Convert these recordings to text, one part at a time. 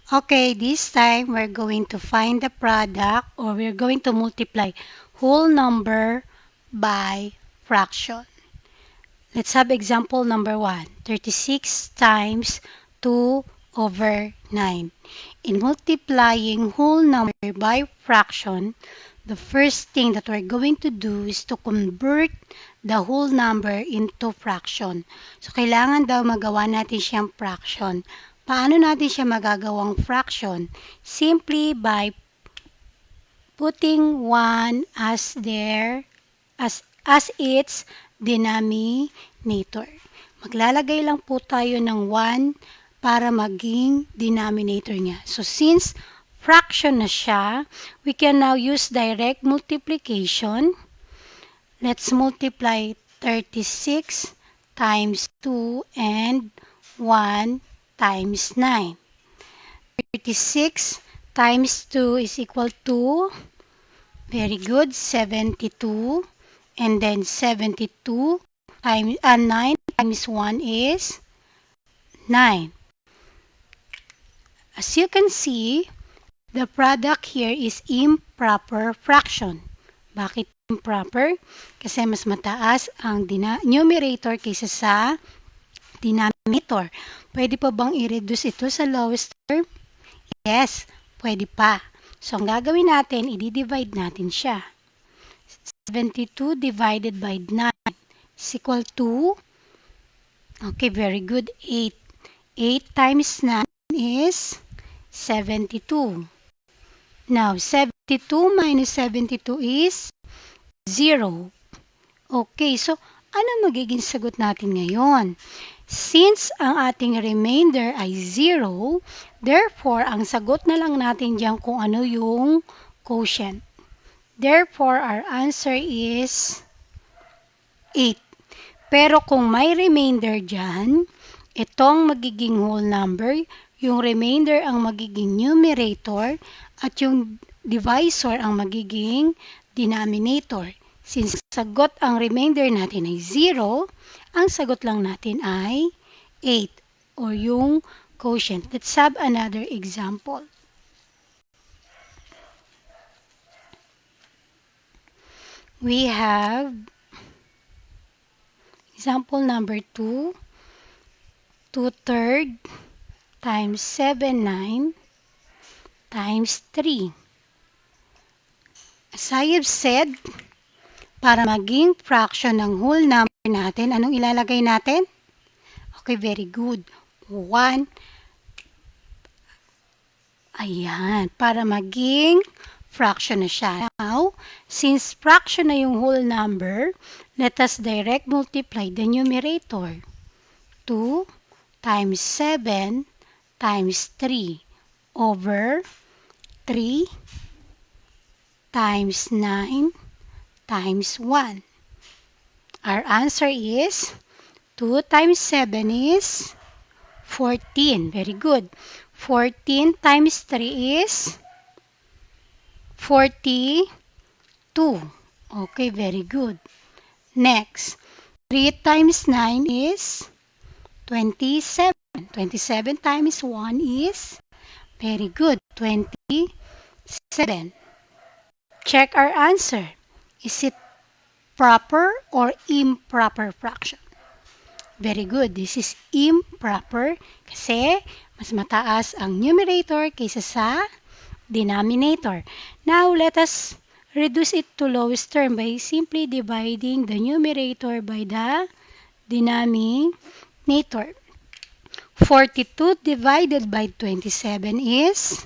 Okay, this time we're going to find the product or we're going to multiply whole number by fraction. Let's have example number 1. 36 times 2 over 9. In multiplying whole number by fraction, the first thing that we're going to do is to convert the whole number into fraction. So, kailangan daw magawa natin siyang fraction. Paano natin siya magagawang fraction? Simply by putting 1 as its denominator. Maglalagay lang po tayo ng 1 para maging denominator niya. So, since fraction na siya, we can now use direct multiplication. Let's multiply 36 times 2 and 1 times 9. 36 times 2 is equal to, very good, 72. And then 72 times 9 times 1 is 9. As you can see, the product here is improper fraction. Bakit improper? Kasi mas mataas ang numerator kaysa sa denominator. Pwede pa bang i-reduce ito sa lowest term? Yes, pwede pa. So, ang gagawin natin, i-divide natin siya. 72 divided by 9 is equal to, okay, very good, 8. 8 times 9 is 72. Now, 72 minus 72 is 0. Okay, so ano magiging sagot natin ngayon? Since ang ating remainder ay 0, therefore, ang sagot na lang natin diyan kung ano yung quotient. Therefore, our answer is 8. Pero kung may remainder dyan, itong magiging whole number, yung remainder ang magiging numerator, at yung divisor ang magiging denominator. Since sagot ang remainder natin ay 0, ang sagot lang natin ay 8 or yung quotient. Let's have another example. We have example number 2, 2/3 times 7/9 times 3. As I have said, para maging fraction ng whole number natin, anong ilalagay natin? Okay, very good. 1. Ayan, para maging fraction na siya. Now, since fraction na yung whole number, let us direct multiply the numerator. 2 times 7 times 3 over 3 times 9 times 1. Our answer is 2 times 7 is 14. Very good. 14 times 3 is 42. Okay, very good. Next, 3 times 9 is 27. 27 times 1 is, very good, 27. Check our answer. Is it proper or improper fraction? Very good. This is improper kasi mas mataas ang numerator kaysa sa denominator. Now, let us reduce it to lowest term by simply dividing the numerator by the denominator. 42 divided by 27 is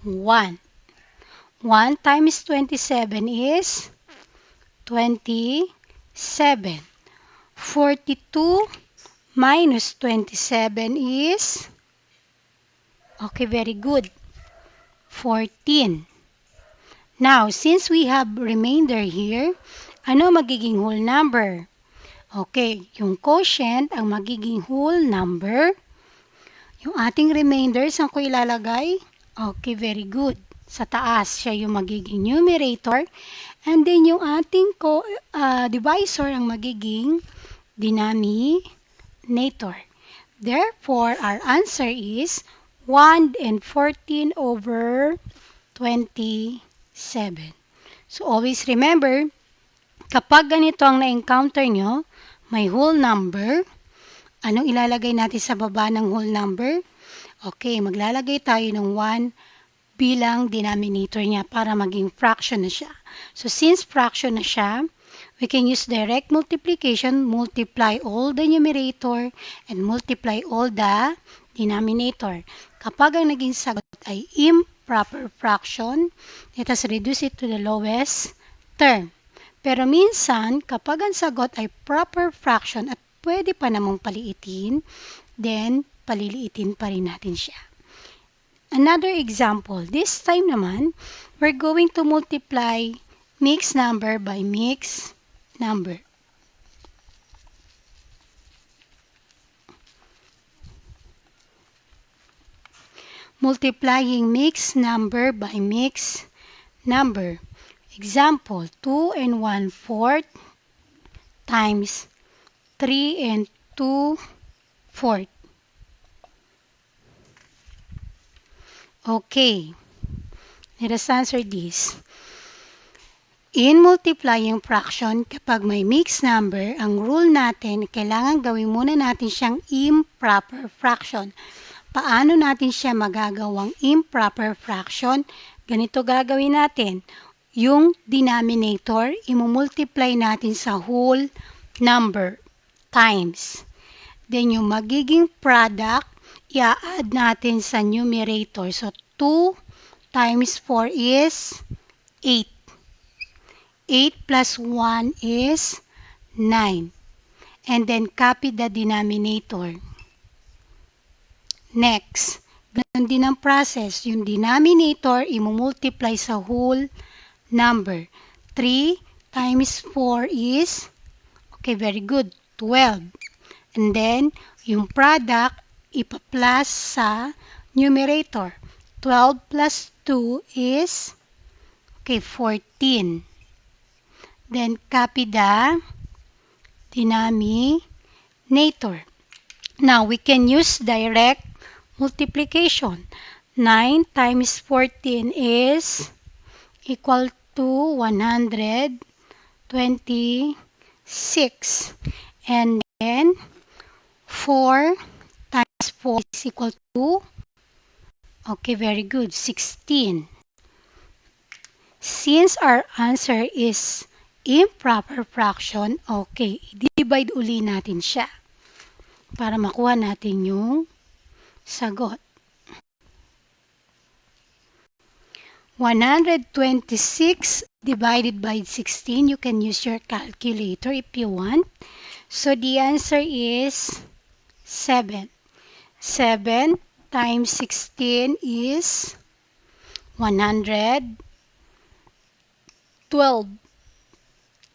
1. 1 times 27 is 27. 42 minus 27 is, okay, very good, 14. Now, since we have remainder here, ano magiging whole number? Okay, yung quotient ang magiging whole number. Yung ating remainder, saan ko ilalagay? Okay, very good. Sa taas, siya yung magiging numerator. And then, yung ating divisor ang magiging denominator. Therefore, our answer is 1 and 14 over 27. So always remember, kapag ganito ang na-encounter nyo, may whole number. Anong ilalagay natin sa baba ng whole number? Okay, maglalagay tayo ng 1 bilang denominator niya para maging fraction na siya. So since fraction na siya, we can use direct multiplication, multiply all the numerator and multiply all the denominator. Kapag ang naging sagot ay improper fraction, let us reduce it to the lowest term. Pero minsan, kapag ang sagot ay proper fraction at pwede pa namang paliitin, then paliliitin pa rin natin siya. Another example, this time naman, we're going to multiply mixed number by mixed number. Multiplying mixed number by mixed number. Example, 2 and 1/4 times 3 and 2/4. Okay, let us answer this. In multiplying fraction, kapag may mixed number, ang rule natin, kailangan gawin muna natin siyang improper fraction. Paano natin siya magagawang improper fraction? Ganito gagawin natin. Yung denominator, imumultiply natin sa whole number times. Then yung magiging product, i-add natin sa numerator. So 2 times 4 is 8. 8 plus 1 is 9. And then copy the denominator. Next, ganun din ang process. Yung denominator, imumultiply sa whole number. 3 times 4 is, okay, very good, 12. And then, yung product, ipa-plus sa numerator. 12 plus 2 is, okay, 14. Then, copy the denominator. Now, we can use direct multiplication. 9 times 14 is equal to 126. And then, 4 times 4 is equal to, okay, very good, 16. Since our answer is improper fraction, okay, i-divide uli natin siya para makuha natin yung sagot. 126 divided by 16, you can use your calculator if you want. So the answer is 7. 7 times 16 is 112.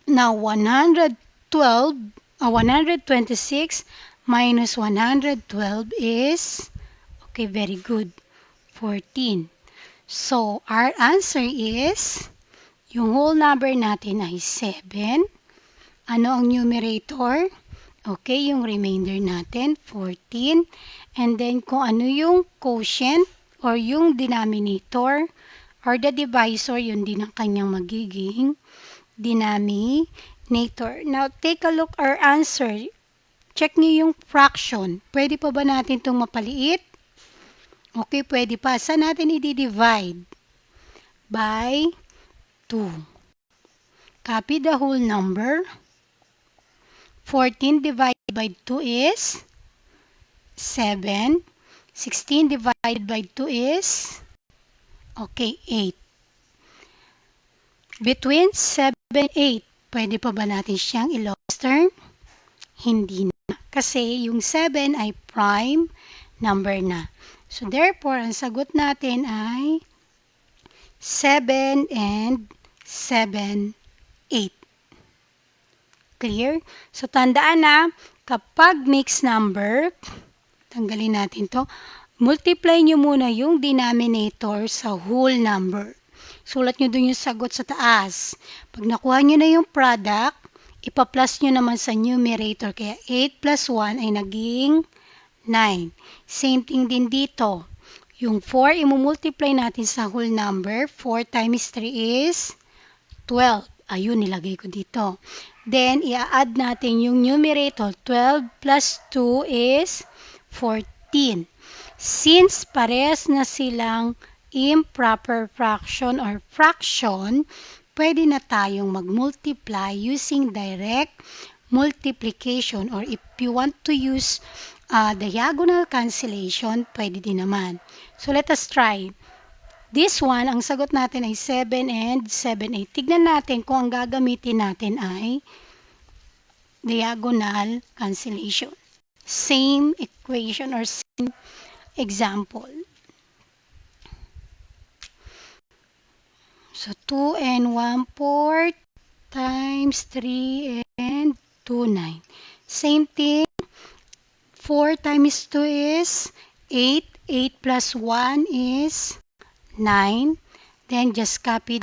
Now 126 minus 112 is, okay, very good, 14. So, our answer is, yung whole number natin ay 7. Ano ang numerator? Okay, yung remainder natin, 14. And then, kung ano yung quotient or yung denominator or the divisor, yun din ang kanyang magiging denominator. Now, take a look our answer. Check nyo yung fraction. Pwede pa ba natin itong mapaliit? Okay, pwede pa. Saan natin i-divide? By 2. Copy the whole number. 14 divided by 2 is 7. 16 divided by 2 is, okay, 8. Between 7 and 8, pwede pa ba natin siyang i-lowest term? Hindi na. Kasi yung 7 ay prime number na. So, therefore, ang sagot natin ay 7 and 7, 8. Clear? So, tandaan na, kapag mixed number, tanggalin natin to, multiply nyo muna yung denominator sa whole number. Sulat nyo dun yung sagot sa taas. Pag nakuha nyo na yung product, ipa-plus nyo naman sa numerator. Kaya 8 plus 1 ay naging 9. Same thing din dito. Yung 4, imumultiply natin sa whole number. 4 times 3 is 12. Ayun, nilagay ko dito. Then, i-add natin yung numerator. 12 plus 2 is 14. Since parehas na silang improper fraction or fraction, pwede na tayong mag-multiply using direct multiplication, or if you want to use diagonal cancellation, pwede din naman. So, let us try. This one, ang sagot natin ay 7 and 7, 8. Tignan natin kung ang gagamitin natin ay diagonal cancellation. Same equation or same example. So, 2 and 1/4 times 3 and 2, 9. Same thing. 4 times 2 is 8. 8 plus 1 is 9. Then, just copy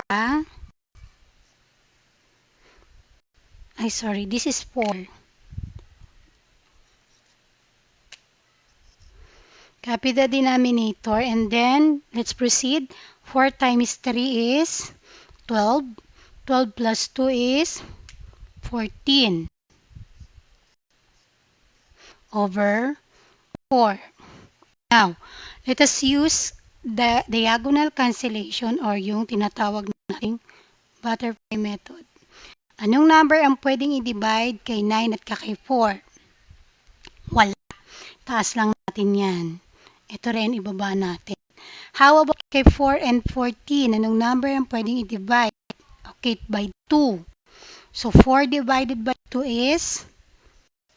this is 4. Copy the denominator and then, let's proceed. 4 times 3 is 12. 12 plus 2 is 14 over 4. Now, let us use the diagonal cancellation or yung tinatawag nating butterfly method. Anong number ang pwedeng i-divide kay 9 at kay 4? Wala. Taas lang natin yan. Ito rin, ibaba natin. How about kay 4 and 14? Anong number ang pwedeng i-divide? Okay, by 2. So, 4 divided by 2 is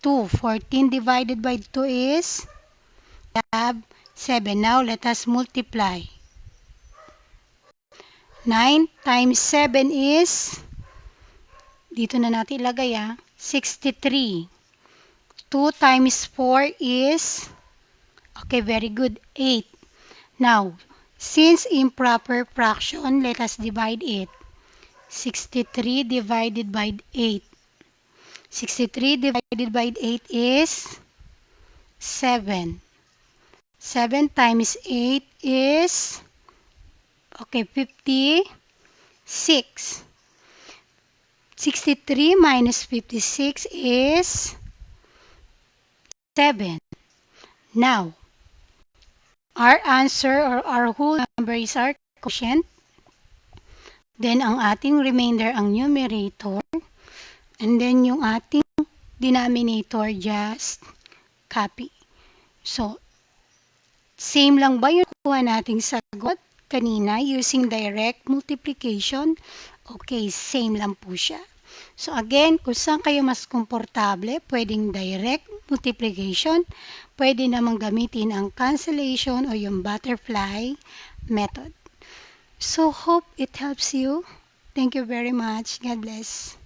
2. 14 divided by 2 is 7. Now, let us multiply. 9 times 7 is, dito na natin ilagay 63. 2 times 4 is, okay, very good, 8. Now, since improper fraction, let us divide it. 63 divided by 8. 63 divided by 8 is 7. 7 times 8 is, okay, 56. 63 minus 56 is 7. Now, our answer or our whole number is our quotient. Then, ang ating remainder ang numerator. And then, yung ating denominator, just copy. So, same lang ba yung kuha nating sagot kanina using direct multiplication? Okay, same lang po siya. So, again, kung saan kayo mas komportable, pwedeng direct multiplication, pwede namang gamitin ang cancellation o yung butterfly method. So, hope it helps you. Thank you very much. God bless.